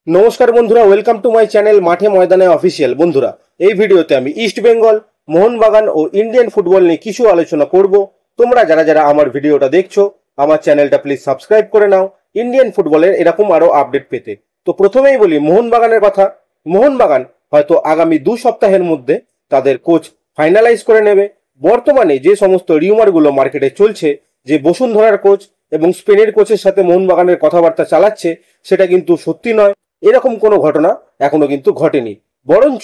নমস্কার বন্ধুরা, welcome to my channel মাঠে ময়দানে অফিসিয়াল। বন্ধুরা, এই ভিডিওতে আমি ইস্ট বেঙ্গল, মোহনবাগান ও ইন্ডিয়ান ফুটবল নিয়ে কিছু আলোচনা করব। তোমরা যারা যারা আমার ভিডিওটা দেখছো, আমার চ্যানেলটা প্লিজ সাবস্ক্রাইব করে নাও ইন্ডিয়ান ফুটবলের এরকম আরো আপডেট পেতে। তো প্রথমেই বলি মোহনবাগানের কথা। মোহনবাগান হয়তো আগামী 2 সপ্তাহের মধ্যে তাদের কোচ ফাইনালাইজ করে নেবে। বর্তমানে যে সমস্ত রিউমারগুলো মার্কেটে চলছে, যে বসুন্ধরার কোচ এবং স্পেনের কোচের সাথে মোহনবাগানের কথাবার্তা চালাচ্ছে, সেটা কিন্তু সত্যি নয়। এরকম কোনো ঘটনা এখনো কিন্তু ঘটেনি। বরঞ্চ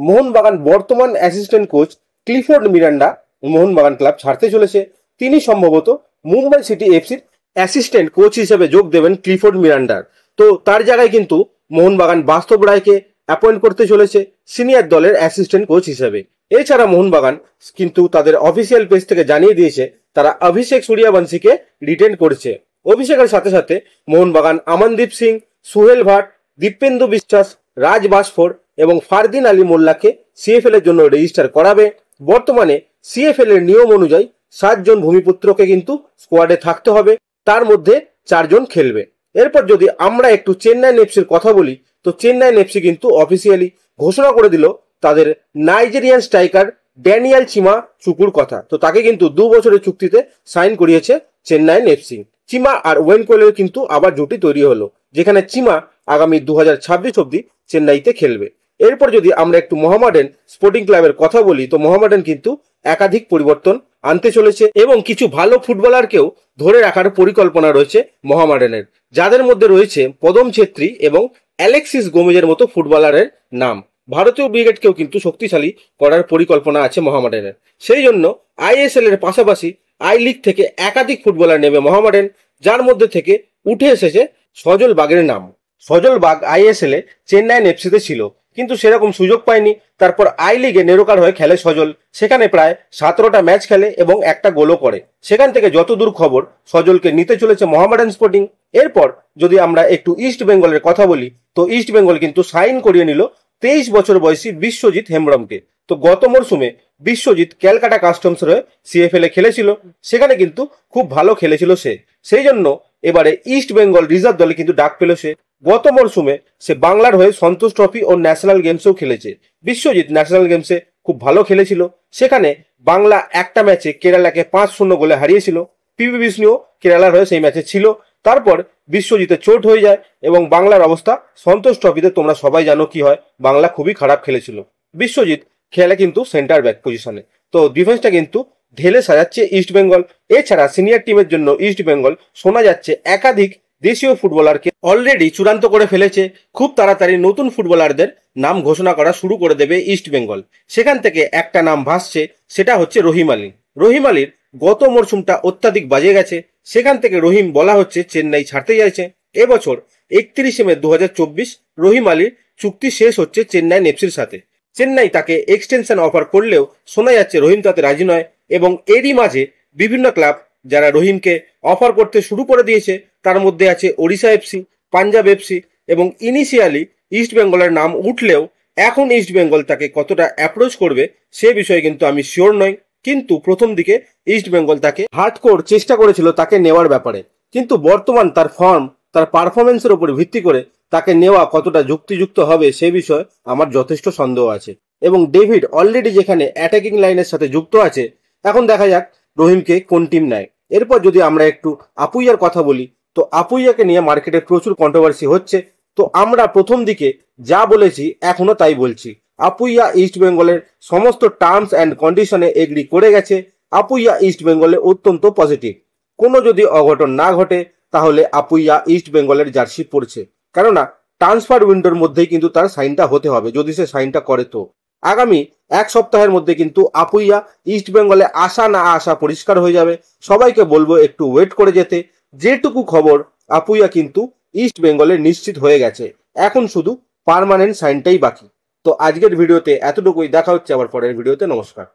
মোহনবাগান বর্তমান assistant coach Clifford Miranda Mohun Bagan club ছাড়তে চলেছে। তিনি সম্ভবত মুম্বাই সিটি এফসির অ্যাসিস্ট্যান্ট কোচ হিসেবে যোগ দেবেন ক্লিফোর্ড মিরান্ডার। তো তার জায়গায় কিন্তু মোহনবাগান বাস্তব রায়কে অ্যাপয়েন্ট করতে চলেছে সিনিয়র দলের অ্যাসিস্ট্যান্ট কোচ হিসেবে। এছাড়া মোহনবাগান কিন্তু তাদের অফিসিয়াল পেজ থেকে জানিয়ে দিয়েছে তারা অভিষেক সূর্যবংশীকে রিটেন করছে। অভিষেকের সাথে সাথে মোহনবাগান আমনদীপ সিং, সুহেল ভাট, দীপেন্দু বিশ্বাস, রাজ বাসফোর এবং ফারদিন আলী মোল্লাকে সিএফএল এর জন্য রেজিস্টার করাবে। বর্তমানে সিএফএল এর নিয়ম অনুযায়ী 7 জন ভূমিপুত্রকে কিন্তু স্কোয়াডে থাকতে হবে, তার মধ্যে 4 জন খেলবে। এরপর যদি আমরা একটু চেন্নাই এফসির কথা বলি, তো চেন্নাই এফসি কিন্তু অফিসিয়ালি ঘোষণা করে দিল তাদের নাইজেরিয়ান স্ট্রাইকার ড্যানিয়াল চিমা চুকুর কথা। তো তাকে কিন্তু 2 বছরের চুক্তিতে সাইন করিয়েছে চেন্নাই এফসি। চিমা আর ওয়েন কোয়েলের কিন্তু আবার জুটি তৈরি হলো, যেখানে চিমা আগামী 2026 অব্দি চেন্নাইতে খেলবে। এরপর যদি আমরা একটু মোহামেডান স্পোর্টিং ক্লাবের কথা বলি, তো মোহামেডান কিন্তু একাধিক পরিবর্তন আনতে চলেছে এবং কিছু ভালো ফুটবলারকেও ধরে রাখার পরিকল্পনা রয়েছে মোহামেডানের, যাদের মধ্যে রয়েছে পদম ছেত্রী এবং অ্যালেক্সিস গোমেজের মতো ফুটবলারের নাম। ভারতীয় ব্রিগেডকেও কিন্তু শক্তিশালী করার পরিকল্পনা আছে মোহামেডানের। সেই জন্য আইএসএল এর পাশাপাশি আই লিগ থেকে একাধিক ফুটবলার নেবে মোহামেডান, যার মধ্যে থেকে উঠে এসেছে সজল বাগের নাম। সজল বাগ আইএসএল এ চেন্নাই এফসিতে ছিল, কিন্তু সেরকম সুযোগ পায়নি। তারপর আই লিগে নেরোকার হয়ে খেলে সজল, সেখানে প্রায় 17টা ম্যাচ খেলে এবং একটা গোলও করে। সেখান থেকে যতদূর খবর, সজলকে নিতে চলেছে মোহামেডান স্পোর্টিং। এরপর যদি আমরা একটু ইস্ট বেঙ্গলের কথা বলি, তো ইস্ট বেঙ্গল কিন্তু সাইন করিয়ে নিল 23 বছর বয়সী বিশ্বজিৎ হেমব্রমকে। তো গত মরশুমে বিশ্বজিৎ ক্যালকাটা কাস্টমস হয়ে সিএফএল এ খেলেছিল, সেখানে কিন্তু খুব ভালো খেলেছিল সে। সেই জন্য এবারে ইস্ট বেঙ্গল রিজার্ভ দলে কিন্তু ডাক পেল সে। গত মরশুমে সে বাংলার হয়ে সন্তোষ ট্রফি ও ন্যাশনাল গেমসেও খেলেছে। বিশ্বজিৎ ন্যাশনাল গেমসে খুব ভালো খেলেছিল, সেখানে বাংলা একটা ম্যাচে কেরালাকে 5-0 গোলে হারিয়েছিল। পিবি বিষ্ণুও কেরালার হয়ে সেই ম্যাচে ছিল। তারপর বিশ্বজিতের চোট হয়ে যায় এবং বাংলার অবস্থা সন্তোষ ট্রফিতে তোমরা সবাই জানো কি হয়, বাংলা খুবই খারাপ খেলেছিল। বিশ্বজিৎ খেলে কিন্তু সেন্টার ব্যাক পজিশনে। তো ডিফেন্সটা কিন্তু ঢেলে সাজাচ্ছে ইস্ট বেঙ্গল। এছাড়া সিনিয়র টিমের জন্য ইস্ট বেঙ্গল শোনা যাচ্ছে একাধিক দেশীয় ফুটবলারকে অলরেডি চূড়ান্ত করে ফেলেছে। খুব তাড়াতাড়ি নতুন ফুটবলারদের নাম ঘোষণা করা শুরু করে দেবে ইস্ট বেঙ্গল। সেখান থেকে একটা নাম ভাসছে, সেটা হচ্ছে রহিম আলী। রহিম আলীর গত মরশুমটা অত্যাধিক বাজে গেছে, সেখান থেকে রহিম বলা হচ্ছে চেন্নাই ছাড়তে চাইছে। এবছর 31 মে 2024 রহিম আলীর চুক্তি শেষ হচ্ছে চেন্নাই এফসির সাথে। চেন্নাই তাকে এক্সটেনশন অফার করলেও শোনা যাচ্ছে রহিম তাতে রাজি নয় এবং এরই মাঝে বিভিন্ন ক্লাব যারা রহিমকে অফার করতে শুরু করে দিয়েছে, তার মধ্যে আছে ওড়িশা এফসি, পাঞ্জাব এফসি এবং ইনিশিয়ালি ইস্ট বেঙ্গলের নাম উঠলেও এখন ইস্ট বেঙ্গল তাকে কতটা অ্যাপ্রোচ করবে সে বিষয়ে কিন্তু আমি শিওর নই। কিন্তু প্রথম দিকে ইস্ট বেঙ্গল তাকে হার্ডকোর চেষ্টা করেছিল তাকে নেওয়ার ব্যাপারে, কিন্তু বর্তমান তার ফর্ম, তার পারফরমেন্সের উপর ভিত্তি করে তাকে নেওয়া কতটা যুক্তিযুক্ত হবে সে বিষয়ে আমার যথেষ্ট সন্দেহ আছে। এবং ডেভিড অলরেডি যেখানে অ্যাটাকিং লাইনের সাথে যুক্ত আছে, এখন দেখা যাক রহিমকে কোন টিম নেয়। এরপর যদি আমরা একটু আপুইয়ার কথা বলি, তো আপুইয়াকে নিয়ে মার্কেটে প্রচুর কন্ট্রোভার্সি হচ্ছে। তো আমরা প্রথম দিকে যা বলেছি এখনো তাই বলছি। আপুইয়া ইস্ট বেঙ্গলের সমস্ত টার্মস অ্যান্ড কন্ডিশনে এগ্রি করে গেছে। আপুইয়া ইস্ট বেঙ্গলে অত্যন্ত পজিটিভ। কোনো যদি অঘটন না ঘটে তাহলে আপুইয়া ইস্ট বেঙ্গলের জার্সি পড়ছে, কেননা ট্রান্সফার উইন্ডোর মধ্যেই কিন্তু তার সাইনটা হতে হবে। যদি সে সাইনটা করে তো আগামী 1 সপ্তাহের মধ্যে কিন্তু আপুইয়া ইস্ট বেঙ্গলে আসা না আসা পরিষ্কার হয়ে যাবে। সবাইকে বলবো একটু ওয়েট করে যেতে। যেটুকু খবর, আপুইয়া কিন্তু ইস্ট বেঙ্গলে নিশ্চিত হয়ে গেছে, এখন শুধু পার্মানেন্ট সাইনটাই বাকি। তো আজকের ভিডিওতে এতটুকুই, দেখা হচ্ছে আবার পরের ভিডিওতে। নমস্কার।